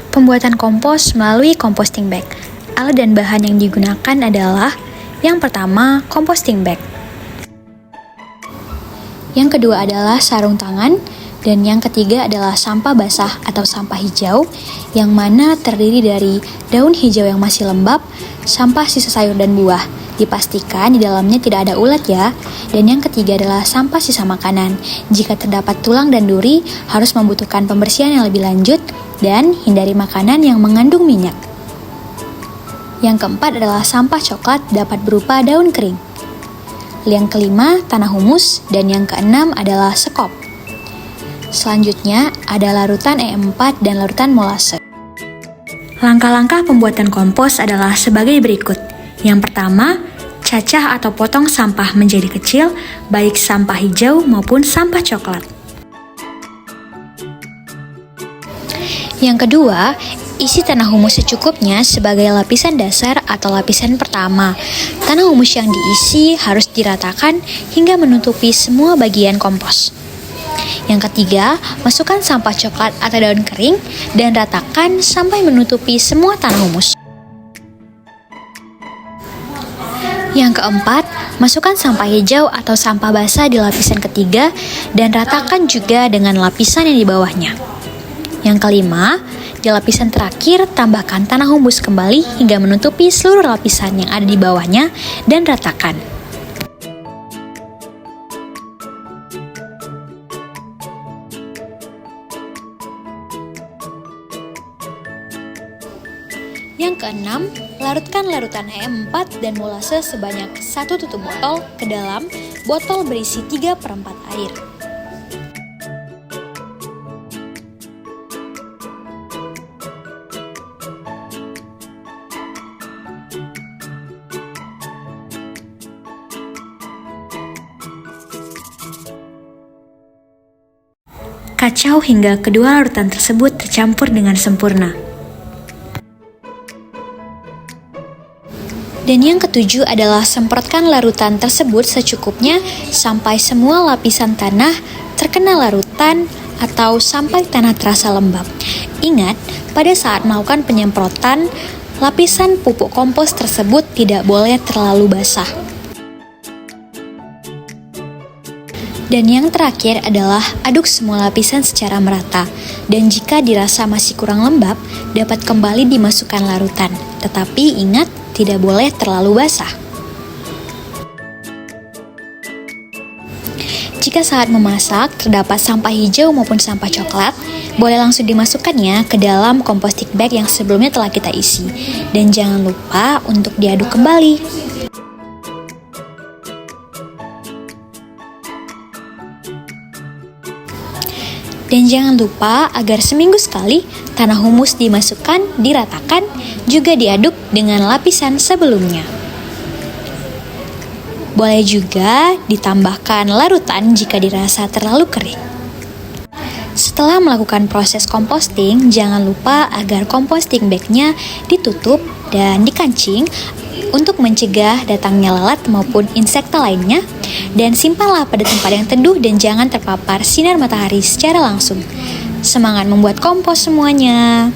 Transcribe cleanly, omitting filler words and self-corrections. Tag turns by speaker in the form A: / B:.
A: Pembuatan kompos melalui composting bag. Alat dan bahan yang digunakan adalah yang pertama, composting bag. Yang kedua adalah sarung tangan, dan yang ketiga adalah sampah basah atau sampah hijau, yang mana terdiri dari daun hijau yang masih lembab, sampah sisa sayur dan buah. Dipastikan di dalamnya tidak ada ulat ya. Dan yang ketiga adalah sampah sisa makanan. Jika terdapat tulang dan duri, harus membutuhkan pembersihan yang lebih lanjut, dan hindari makanan yang mengandung minyak. Yang keempat adalah sampah coklat dapat berupa daun kering. Yang kelima, tanah humus, dan yang keenam adalah sekop. Selanjutnya, ada larutan E4 dan larutan molase. Langkah-langkah pembuatan kompos adalah sebagai berikut. Yang pertama, cacah atau potong sampah menjadi kecil, baik sampah hijau maupun sampah coklat. Yang kedua, isi tanah humus secukupnya sebagai lapisan dasar atau lapisan pertama. Tanah humus yang diisi harus diratakan hingga menutupi semua bagian kompos. Yang ketiga, masukkan sampah coklat atau daun kering dan ratakan sampai menutupi semua tanah humus. Yang keempat, masukkan sampah hijau atau sampah basah di lapisan ketiga dan ratakan juga dengan lapisan yang di bawahnya. Yang kelima, di lapisan terakhir tambahkan tanah humus kembali hingga menutupi seluruh lapisan yang ada di bawahnya dan ratakan. Yang keenam, larutkan larutan E4 dan molase sebanyak 1 tutup botol ke dalam botol berisi 3/4 air. Kacau hingga kedua larutan tersebut tercampur dengan sempurna. Dan yang ketujuh adalah semprotkan larutan tersebut secukupnya sampai semua lapisan tanah terkena larutan atau sampai tanah terasa lembab. Ingat, pada saat melakukan penyemprotan, lapisan pupuk kompos tersebut tidak boleh terlalu basah. Dan yang terakhir adalah aduk semua lapisan secara merata. Dan jika dirasa masih kurang lembab, dapat kembali dimasukkan larutan. Tetapi ingat, tidak boleh terlalu basah. Jika saat memasak terdapat sampah hijau maupun sampah coklat, boleh langsung dimasukkannya ke dalam composting bag yang sebelumnya telah kita isi. Dan jangan lupa untuk diaduk kembali. Dan jangan lupa agar seminggu sekali tanah humus dimasukkan, diratakan, juga diaduk dengan lapisan sebelumnya. Boleh juga ditambahkan larutan jika dirasa terlalu kering. Setelah melakukan proses composting, jangan lupa agar composting bag-nya ditutup dan dikancing untuk mencegah datangnya lalat maupun insekta lainnya, dan simpanlah pada tempat yang teduh dan jangan terpapar sinar matahari secara langsung. Semangat membuat kompos semuanya!